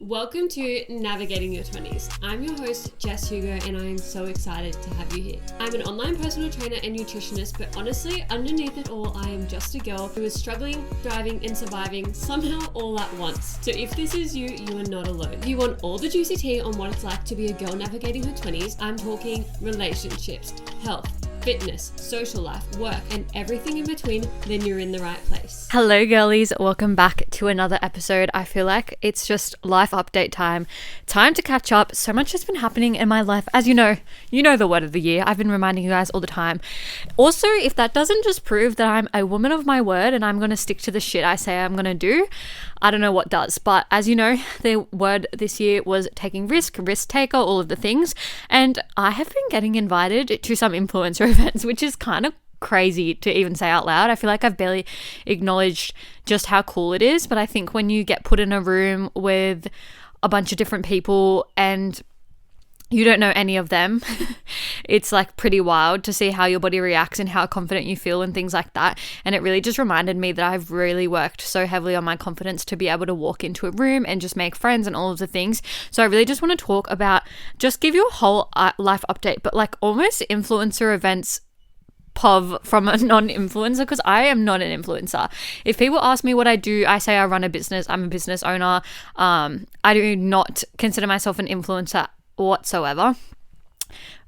Welcome to Navigating Your 20s. I'm your host, Jess Hugo, and I am so excited to have you here. I'm an online personal trainer and nutritionist, but honestly, underneath it all, I am just a girl who is struggling, thriving, and surviving somehow all at once. So if this is you, you are not alone. If you want all the juicy tea on what it's like to be a girl navigating her 20s, I'm talking relationships, health, fitness, social life, work, and everything in between, then you're in the right place. Hello girlies, welcome back to another episode. I feel like it's just life update time to catch up. So much has been happening in my life. As you know the word of the year. I've been reminding you guys all the time. Also, if that doesn't just prove that I'm a woman of my word and I'm going to stick to the shit I say I'm going to do, I don't know what does. But as you know, the word this year was taking risk taker, all of the things. And I have been getting invited to some influencer events, which is kind of crazy to even say out loud. I feel like I've barely acknowledged just how cool it is. But I think when you get put in a room with a bunch of different people and you don't know any of them, it's like pretty wild to see how your body reacts and how confident you feel and things like that. And it really just reminded me that I've really worked so heavily on my confidence to be able to walk into a room and just make friends and all of the things. So I really just want to talk about, just give you a whole life update, but like almost influencer events POV from a non-influencer, because I am not an influencer. If people ask me what I do, I say I run a business. I'm a business owner. I do not consider myself an influencer whatsoever.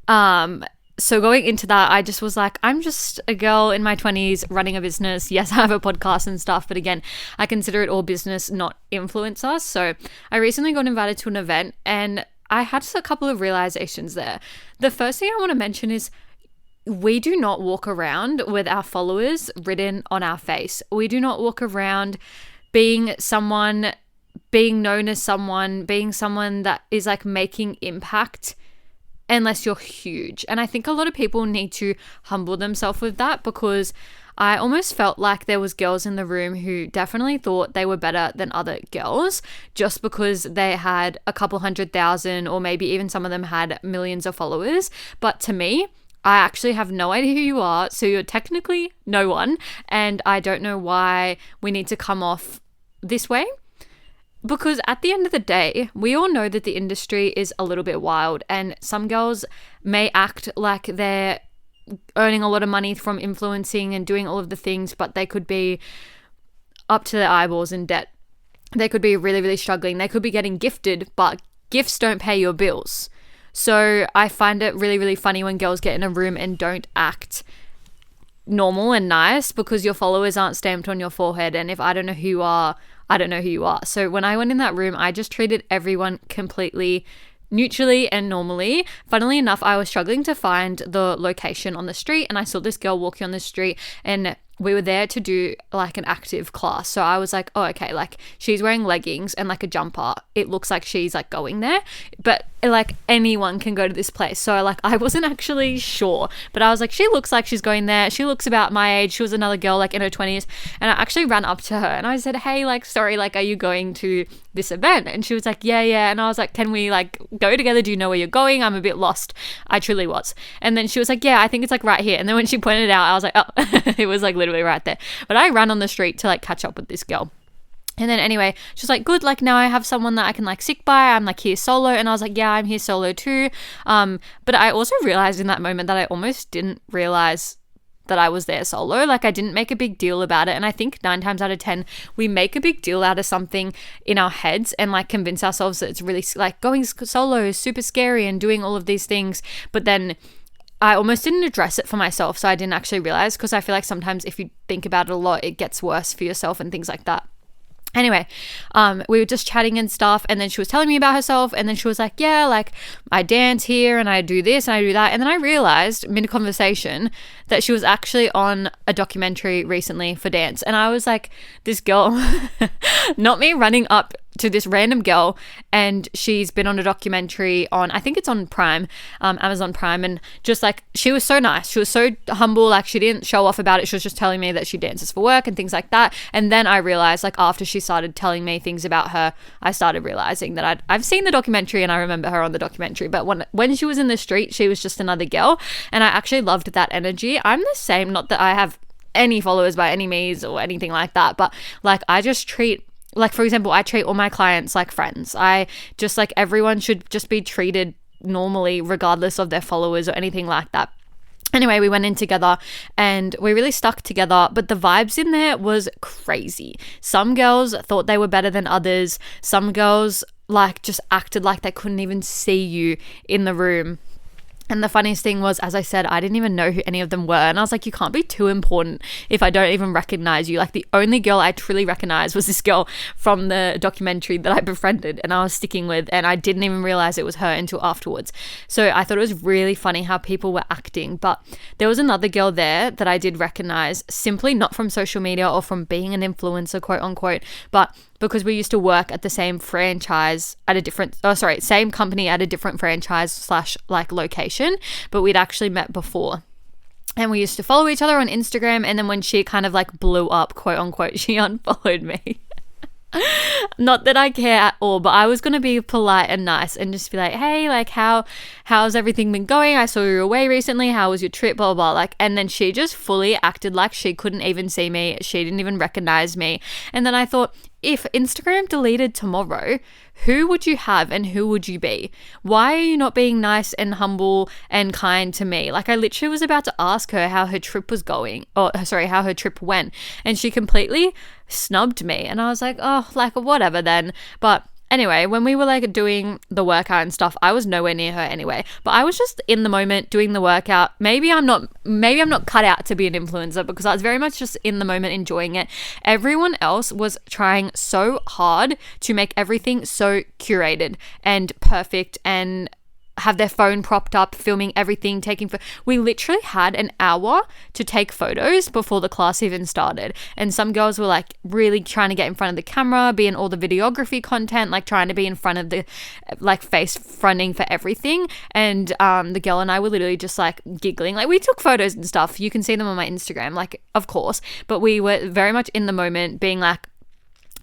So going into that, I just was like, I'm just a girl in my 20s running a business. Yes, I have a podcast and stuff, but again, I consider it all business, not influencer. So I recently got invited to an event and I had just a couple of realizations there. The first thing I want to mention is we do not walk around with our followers written on our face. We do not walk around being someone, being known as someone, being someone that is like making impact unless you're huge. And I think a lot of people need to humble themselves with that, because I almost felt like there was girls in the room who definitely thought they were better than other girls just because they had a couple 100,000, or maybe even some of them had millions of followers. But to me, I actually have no idea who you are, so you're technically no one, and I don't know why we need to come off this way. Because at the end of the day, we all know that the industry is a little bit wild, and some girls may act like they're earning a lot of money from influencing and doing all of the things, but they could be up to their eyeballs in debt. They could be really, really struggling. They could be getting gifted, but gifts don't pay your bills. So I find it really, really funny when girls get in a room and don't act normal and nice because your followers aren't stamped on your forehead. And if I don't know who you are, I don't know who you are. So when I went in that room, I just treated everyone completely neutrally and normally. Funnily enough, I was struggling to find the location on the street, and I saw this girl walking on the street, and we were there to do like an active class. So I was like, oh, okay, like she's wearing leggings and like a jumper. It looks like she's like going there, but like anyone can go to this place. So like I wasn't actually sure, but I was like, she looks like she's going there. She looks about my age. She was another girl like in her 20s. And I actually ran up to her and I said, hey, like, sorry, like, are you going to this event? And she was like, yeah. And I was like, can we like go together? Do you know where you're going? I'm a bit lost. I truly was. And then she was like, yeah, I think it's like right here. And then when she pointed it out, I was like, oh, it was like literally right there. But I ran on the street to like catch up with this girl. And then anyway, she's like, good, like now I have someone that I can like stick by. I'm like here solo. And I was like, yeah, I'm here solo too. But I also realized in that moment that I almost didn't realize that I was there solo. Like I didn't make a big deal about it. And I think 9 times out of 10, we make a big deal out of something in our heads and like convince ourselves that it's really like going solo is super scary and doing all of these things. But then I almost didn't address it for myself. So I didn't actually realize, because I feel like sometimes if you think about it a lot, it gets worse for yourself and things like that. Anyway, we were just chatting and stuff, and then she was telling me about herself, and then she was like, yeah, like I dance here and I do this and I do that. And then I realized mid-conversation that she was actually on a documentary recently for dance. And I was like, this girl, not me running up to this random girl, and she's been on a documentary on, I think it's on Prime, Amazon Prime, and just like, she was so nice, she was so humble, like she didn't show off about it, she was just telling me that she dances for work and things like that. And then I realized, like after she started telling me things about her, I started realizing that I've seen the documentary and I remember her on the documentary, but when she was in the street, she was just another girl, and I actually loved that energy. I'm the same, not that I have any followers by any means or anything like that, but like I just treat like, for example, I treat all my clients like friends. I just like, everyone should just be treated normally regardless of their followers or anything like that. Anyway, we went in together and we really stuck together, but the vibes in there was crazy. Some girls thought they were better than others. Some girls like just acted like they couldn't even see you in the room. And the funniest thing was, as I said, I didn't even know who any of them were. And I was like, you can't be too important if I don't even recognize you. Like, the only girl I truly recognized was this girl from the documentary that I befriended and I was sticking with. And I didn't even realize it was her until afterwards. So I thought it was really funny how people were acting. But there was another girl there that I did recognize, simply not from social media or from being an influencer, quote unquote, but because we used to work at the same franchise at a different, same company at a different franchise / like location, but we'd actually met before. And we used to follow each other on Instagram. And then when she kind of like blew up, quote unquote, she unfollowed me. Not that I care at all, but I was going to be polite and nice and just be like, hey, like, how's everything been going? I saw you away recently. How was your trip? Blah, blah, blah. Like, and then she just fully acted like she couldn't even see me. She didn't even recognize me. And then I thought, if Instagram deleted tomorrow, who would you have and who would you be? Why are you not being nice and humble and kind to me? Like, I literally was about to ask her how her trip was going, how her trip went. And she completely snubbed me. And I was like, oh, like, whatever then. But anyway, when we were like doing the workout and stuff, I was nowhere near her anyway. But I was just in the moment doing the workout. Maybe I'm not cut out to be an influencer, because I was very much just in the moment enjoying it. Everyone else was trying so hard to make everything so curated and perfect and have their phone propped up, filming everything, we literally had an hour to take photos before the class even started. And some girls were like really trying to get in front of the camera, be in all the videography content, like trying to be in front of the like face fronting for everything. And the girl and I were literally just like giggling. Like, we took photos and stuff. You can see them on my Instagram, like, of course, but we were very much in the moment, being like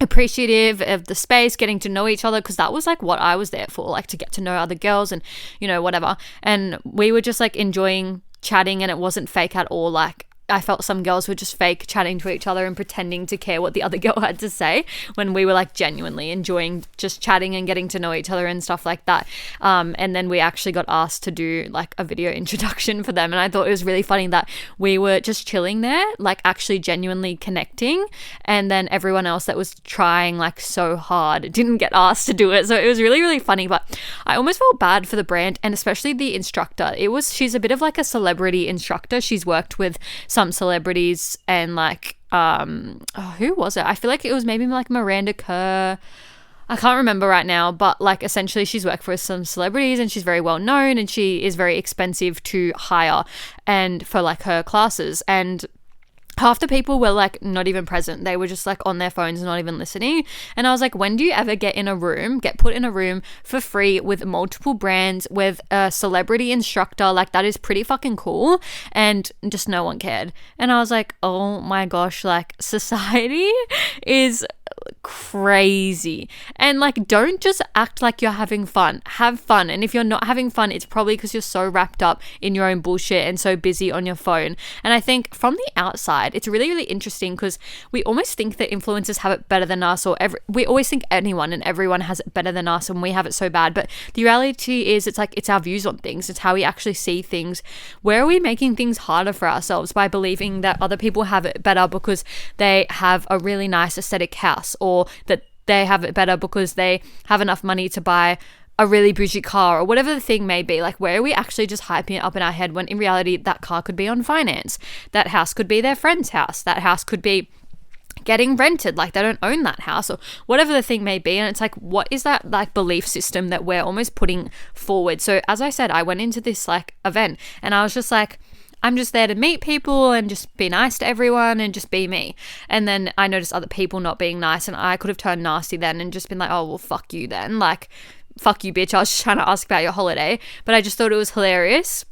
appreciative of the space, getting to know each other, because that was like what I was there for, like to get to know other girls and, you know, whatever. And we were just like enjoying chatting, and it wasn't fake at all. Like, I felt some girls were just fake chatting to each other and pretending to care what the other girl had to say, when we were like genuinely enjoying just chatting and getting to know each other and stuff like that. And then we actually got asked to do like a video introduction for them. And I thought it was really funny that we were just chilling there, like actually genuinely connecting. And then everyone else that was trying like so hard didn't get asked to do it. So it was really, really funny. But I almost felt bad for the brand, and especially the instructor. She's a bit of like a celebrity instructor. She's worked with some celebrities and like who was it? I feel like it was maybe like Miranda Kerr. I can't remember right now, but like essentially she's worked for some celebrities and she's very well known, and she is very expensive to hire and for like her classes. And half the people were like not even present. They were just like on their phones, not even listening. And I was like, when do you ever get put in a room for free with multiple brands, with a celebrity instructor? Like, that is pretty fucking cool. And just no one cared. And I was like, oh my gosh, like society is crazy. And like, don't just act like you're having fun. Have fun. And if you're not having fun, it's probably because you're so wrapped up in your own bullshit and so busy on your phone. And I think from the outside, it's really, really interesting, because we almost think that influencers have it better than us, or we always think anyone and everyone has it better than us and we have it so bad. But the reality is, it's our views on things. It's how we actually see things. Where are we making things harder for ourselves by believing that other people have it better because they have a really nice aesthetic house, or that they have it better because they have enough money to buy a really bougie car, or whatever the thing may be? Like, where are we actually just hyping it up in our head, when in reality that car could be on finance, that house could be their friend's house, that house could be getting rented, like they don't own that house, or whatever the thing may be. And it's like, what is that like belief system that we're almost putting forward? So as I said, I went into this like event and I was just like, I'm just there to meet people and just be nice to everyone and just be me. And then I noticed other people not being nice, and I could have turned nasty then and just been like, oh, well, fuck you then. Like, fuck you, bitch. I was just trying to ask about your holiday. But I just thought it was hilarious.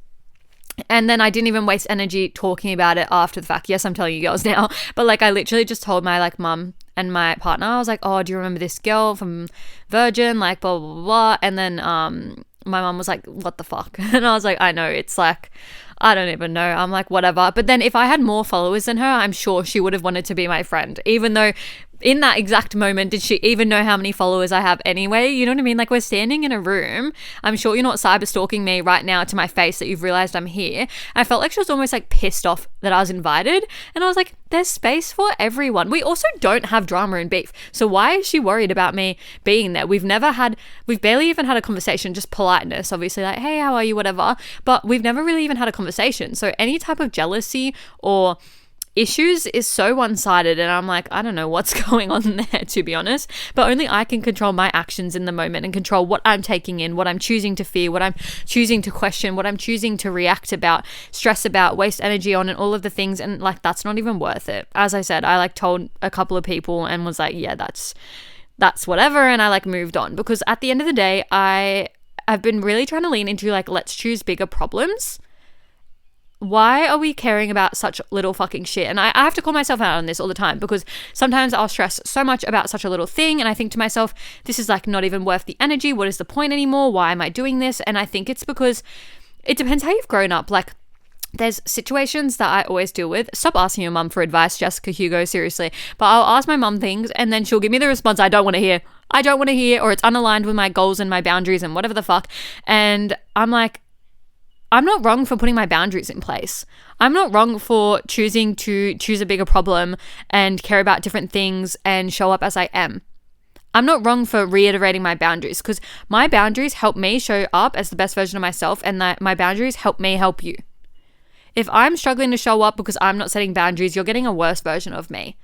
And then I didn't even waste energy talking about it after the fact. Yes, I'm telling you girls now. But like, I literally just told my like mum and my partner, I was like, oh, do you remember this girl from Virgin? Like, blah, blah, blah, blah. And then my mum was like, what the fuck? And I was like, I know, it's like, I don't even know. I'm like, whatever. But then if I had more followers than her, I'm sure she would have wanted to be my friend, even though in that exact moment, did she even know how many followers I have anyway? You know what I mean? Like, we're standing in a room. I'm sure you're not cyber stalking me right now to my face that you've realized I'm here. I felt like she was almost like pissed off that I was invited. And I was like, there's space for everyone. We also don't have drama and beef. So why is she worried about me being there? We've barely even had a conversation, just politeness, obviously, like, hey, how are you, whatever. But we've never really even had a conversation. So any type of jealousy or issues is so one-sided, and I'm like, I don't know what's going on there, to be honest, but only I can control my actions in the moment and control what I'm taking in, what I'm choosing to fear, what I'm choosing to question, what I'm choosing to react about, stress about, waste energy on, and all of the things. And like, that's not even worth it. As I said, I like told a couple of people and was like, yeah, that's whatever, and I like moved on, because at the end of the day, I've been really trying to lean into like, let's choose bigger problems. Why are we caring about such little fucking shit? And I have to call myself out on this all the time, because sometimes I'll stress so much about such a little thing, and I think to myself, this is like not even worth the energy. What is the point anymore? Why am I doing this? And I think it's because it depends how you've grown up. Like, there's situations that I always deal with. Stop asking your mum for advice, Jessica Hugo, seriously. But I'll ask my mum things, and then she'll give me the response I don't want to hear. Or it's unaligned with my goals and my boundaries and whatever the fuck. And I'm like, I'm not wrong for putting my boundaries in place. I'm not wrong for choosing to choose a bigger problem and care about different things and show up as I am. I'm not wrong for reiterating my boundaries, because my boundaries help me show up as the best version of myself, and that my boundaries help me help you. If I'm struggling to show up because I'm not setting boundaries, you're getting a worse version of me.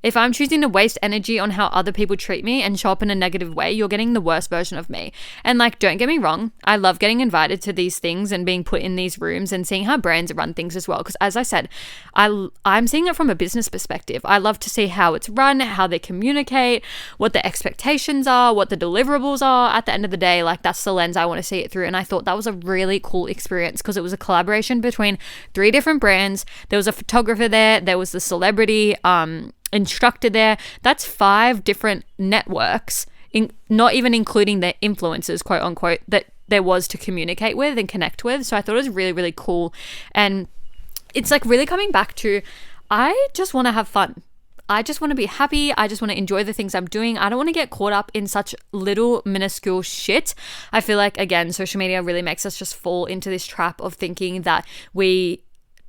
If I'm choosing to waste energy on how other people treat me and show up in a negative way, you're getting the worst version of me. And like, don't get me wrong, I love getting invited to these things and being put in these rooms and seeing how brands run things as well. Because as I said, I'm seeing it from a business perspective. I love to see how it's run, how they communicate, what the expectations are, what the deliverables are. At the end of the day, like, that's the lens I want to see it through. And I thought that was a really cool experience, because it was a collaboration between 3 different brands. There was a photographer there was the celebrity instructor there. That's 5 different networks, not even including the influencers, quote unquote, that there was to communicate with and connect with. So I thought it was really, really cool. And it's like really coming back to, I just want to have fun. I just want to be happy. I just want to enjoy the things I'm doing. I don't want to get caught up in such little minuscule shit. I feel like, again, social media really makes us just fall into this trap of thinking that we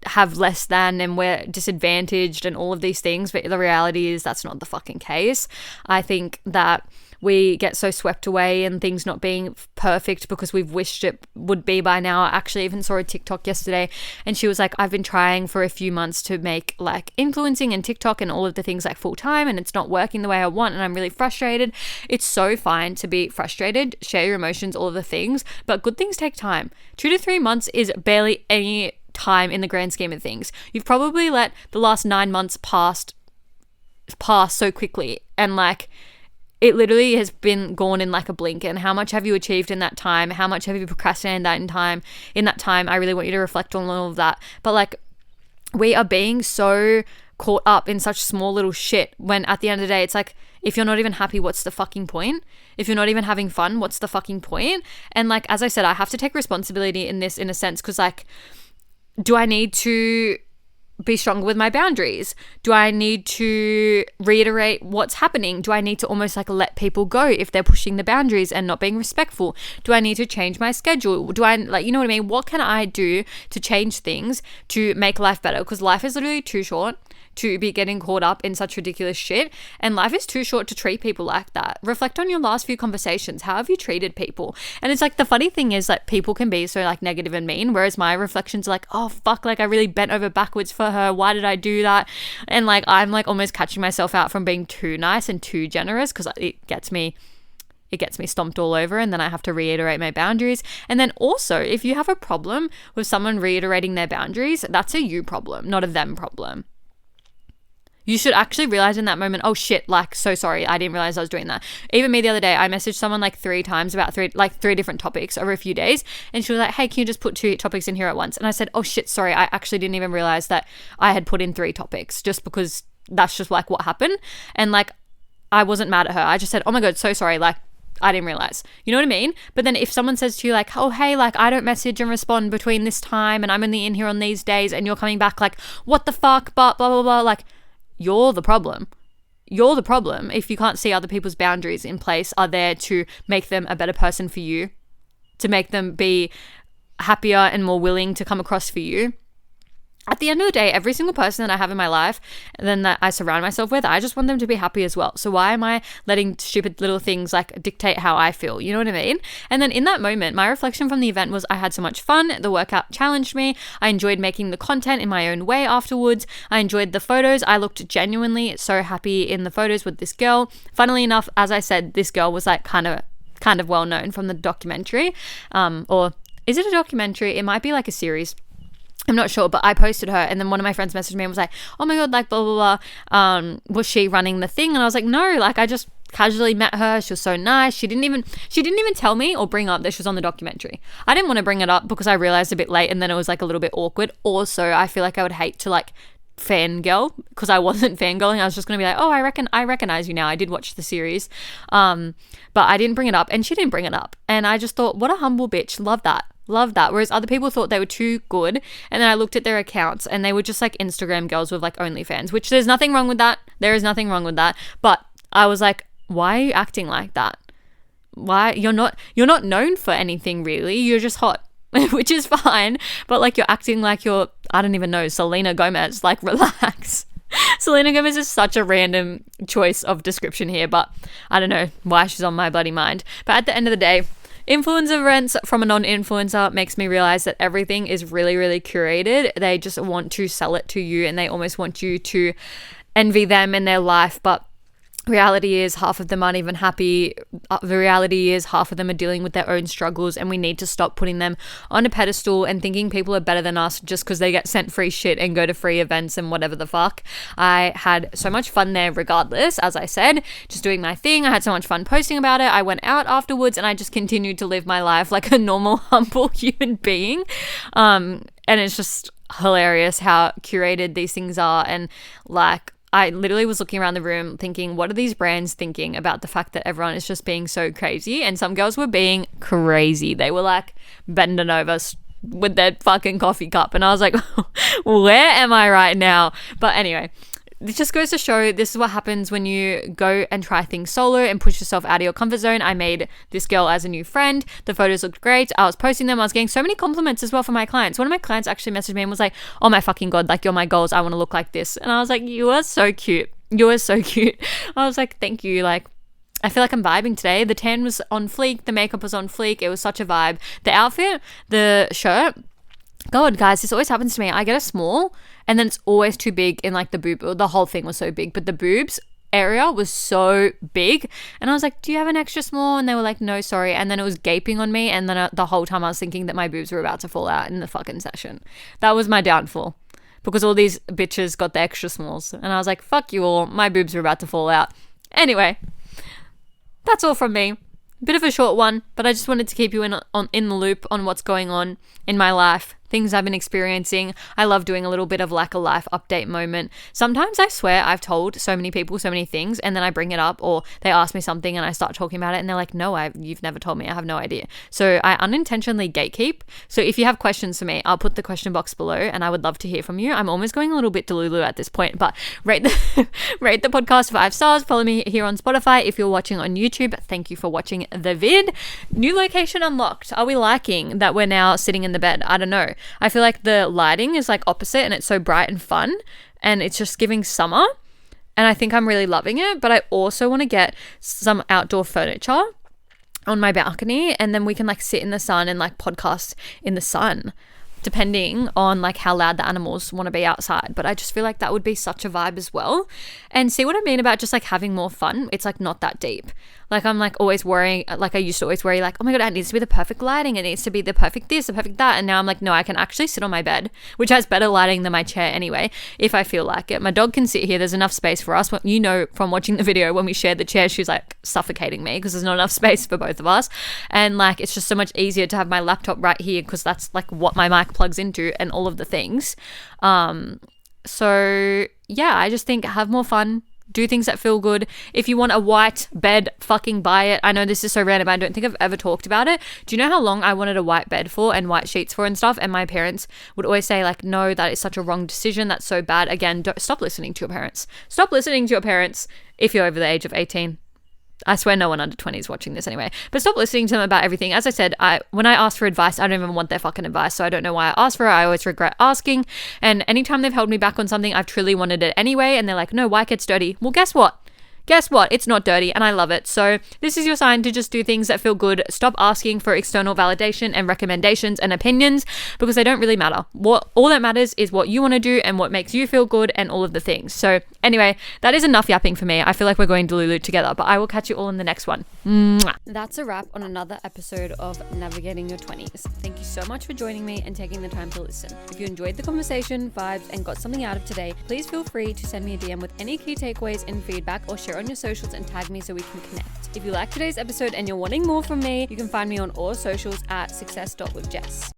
have less than and we're disadvantaged and all of these things, but the reality is that's not the fucking case. I think that we get so swept away in things not being perfect because we've wished it would be by now. I actually even saw a TikTok yesterday, and she was like, I've been trying for a few months to make like influencing and TikTok and all of the things like full time, and it's not working the way I want, and I'm really frustrated. It's so fine to be frustrated, share your emotions, all of the things, but good things take time. 2 to 3 months is barely any time in the grand scheme of things. You've probably let the last 9 months pass so quickly, and like, it literally has been gone in like a blink. And how much have you achieved in that time? How much have you procrastinated in that time? I really want you to reflect on all of that. But like, we are being so caught up in such small little shit, when at the end of the day, it's like, if you're not even happy, what's the fucking point? If you're not even having fun, what's the fucking point? And like, as I said, I have to take responsibility in this, in a sense, because like, do I need to be stronger with my boundaries? Do I need to reiterate what's happening? Do I need to almost like let people go if they're pushing the boundaries and not being respectful? Do I need to change my schedule? Do I, like, you know what I mean? What can I do to change things to make life better? Because life is literally too short to be getting caught up in such ridiculous shit, and life is too short to treat people like that. Reflect on your last few conversations. How have you treated people? And it's like, the funny thing is that people can be so like negative and mean, whereas my reflections are like, oh fuck, like I really bent over backwards for her, why did I do that? And like, I'm like almost catching myself out from being too nice and too generous, because it gets me stomped all over, and then I have to reiterate my boundaries. And then also, if you have a problem with someone reiterating their boundaries, that's a you problem, not a them problem. You should actually realize in that moment, oh shit, like, so sorry, I didn't realize I was doing that. Even me the other day, I messaged someone like 3 times about three different topics over a few days, and she was like, hey, can you just put 2 topics in here at once? And I said, oh shit, sorry, I actually didn't even realize that I had put in 3 topics, just because that's just like what happened. And like, I wasn't mad at her. I just said, oh my God, so sorry, like, I didn't realize. You know what I mean? But then if someone says to you like, oh, hey, like, I don't message and respond between this time, and I'm only in here on these days, and you're coming back like, what the fuck, but blah, blah, blah, like, you're the problem. you're the problem if you can't see other people's boundaries in place are there to make them a better person for you, to make them be happier and more willing to come across for you. At the end of the day, every single person that I have in my life and then that I surround myself with, I just want them to be happy as well. So why am I letting stupid little things like dictate how I feel? You know what I mean? And then in that moment, my reflection from the event was I had so much fun. The workout challenged me. I enjoyed making the content in my own way afterwards. I enjoyed the photos. I looked genuinely so happy in the photos with this girl. Funnily enough, as I said, this girl was like kind of well known from the documentary. Or is it a documentary? It might be like a series. I'm not sure, but I posted her and then one of my friends messaged me and was like, oh my God, like blah, blah, blah. Was she running the thing? And I was like, no, like I just casually met her. She was so nice. She didn't even tell me or bring up that she was on the documentary. I didn't want to bring it up because I realized a bit late and then it was like a little bit awkward. Also, I feel like I would hate to like fangirl because I wasn't fangirling. I was just going to be like, oh, I recognize you now. I did watch the series. But I didn't bring it up and she didn't bring it up. And I just thought, what a humble bitch. Love that. Whereas other people thought they were too good. And then I looked at their accounts and they were just like Instagram girls with like OnlyFans, which there's nothing wrong with that. There is nothing wrong with that. But I was like, why are you acting like that? Why? You're not known for anything really. You're just hot, which is fine. But like you're acting like you're, I don't even know, Selena Gomez. Like relax. Selena Gomez is such a random choice of description here, but I don't know why she's on my bloody mind. But at the end of the day, influencer events from a non-influencer makes me realize that everything is really, really curated. They just want to sell it to you and they almost want you to envy them in their life, but reality is half of them aren't even happy. The reality is half of them are dealing with their own struggles and we need to stop putting them on a pedestal and thinking people are better than us just because they get sent free shit and go to free events and whatever the fuck. I had so much fun there regardless, as I said, just doing my thing. I had so much fun posting about it. I went out afterwards and I just continued to live my life like a normal, humble human being. And it's just hilarious how curated these things are. And like, I literally was looking around the room thinking, what are these brands thinking about the fact that everyone is just being so crazy? And some girls were being crazy. They were like bending over with their fucking coffee cup. And I was like, where am I right now? But anyway, it just goes to show this is what happens when you go and try things solo and push yourself out of your comfort zone. I made this girl as a new friend. The photos looked great. I was posting them. I was getting so many compliments as well from my clients. One of my clients actually messaged me and was like, oh my fucking God, like you're my goals. I want to look like this. And I was like, you are so cute. You are so cute. I was like, thank you. Like, I feel like I'm vibing today. The tan was on fleek. The makeup was on fleek. It was such a vibe. The outfit, the shirt, God, guys, this always happens to me. I get a small and then it's always too big in like the boob. The whole thing was so big, but the boobs area was so big. And I was like, do you have an extra small? And they were like, no, sorry. And then it was gaping on me. And then the whole time I was thinking that my boobs were about to fall out in the fucking session. That was my downfall because all these bitches got the extra smalls. And I was like, fuck you all. My boobs were about to fall out. Anyway, that's all from me. Bit of a short one, but I just wanted to keep you in the loop on what's going on in my life, things I've been experiencing. I love doing a little bit of like a life update moment. Sometimes I swear I've told so many people so many things and then I bring it up or they ask me something and I start talking about it and they're like, no, you've never told me. I have no idea. So I unintentionally gatekeep. So if you have questions for me, I'll put the question box below and I would love to hear from you. I'm almost going a little bit delulu at this point, but rate the podcast 5 stars. Follow me here on Spotify. If you're watching on YouTube, thank you for watching the vid. New location unlocked. Are we liking that we're now sitting in the bed? I don't know. I feel like the lighting is like opposite and it's so bright and fun and it's just giving summer and I think I'm really loving it, but I also want to get some outdoor furniture on my balcony and then we can like sit in the sun and like podcast in the sun depending on like how loud the animals want to be outside. But I just feel like that would be such a vibe as well. And see what I mean about just like having more fun? It's like not that deep. Like I'm like always worrying, like I used to always worry like, oh my God, it needs to be the perfect lighting. It needs to be the perfect this, the perfect that. And now I'm like, no, I can actually sit on my bed, which has better lighting than my chair anyway, if I feel like it. My dog can sit here. There's enough space for us. You know, from watching the video, when we shared the chair, she was like suffocating me because there's not enough space for both of us. And like, it's just so much easier to have my laptop right here because that's like what my mic plugs into and all of the things. So yeah, I just think have more fun. do things that feel good. If you want a white bed, fucking buy it. I know this is so random. I don't think I've ever talked about it. Do you know how long I wanted a white bed for and white sheets for and stuff? And my parents would always say like, no, that is such a wrong decision. That's so bad. Again, stop listening to your parents. Stop listening to your parents if you're over the age of 18. I swear no one under 20 is watching this anyway. But stop listening to them about everything. As I said, when I ask for advice, I don't even want their fucking advice. So I don't know why I ask for it. I always regret asking. And anytime they've held me back on something, I've truly wanted it anyway. And they're like, no, white gets dirty. Well, guess what? Guess what? It's not dirty and I love it. So this is your sign to just do things that feel good. Stop asking for external validation and recommendations and opinions because they don't really matter. All that matters is what you want to do and what makes you feel good and all of the things. So anyway, that is enough yapping for me. I feel like we're going Delulu together, but I will catch you all in the next one. Mwah. That's a wrap on another episode of Navigating Your 20s. Thank you so much for joining me and taking the time to listen. If you enjoyed the conversation, vibes, and got something out of today, please feel free to send me a DM with any key takeaways and feedback or share on your socials and tag me so we can connect. If you like today's episode and you're wanting more from me, you can find me on all socials at success.withjess.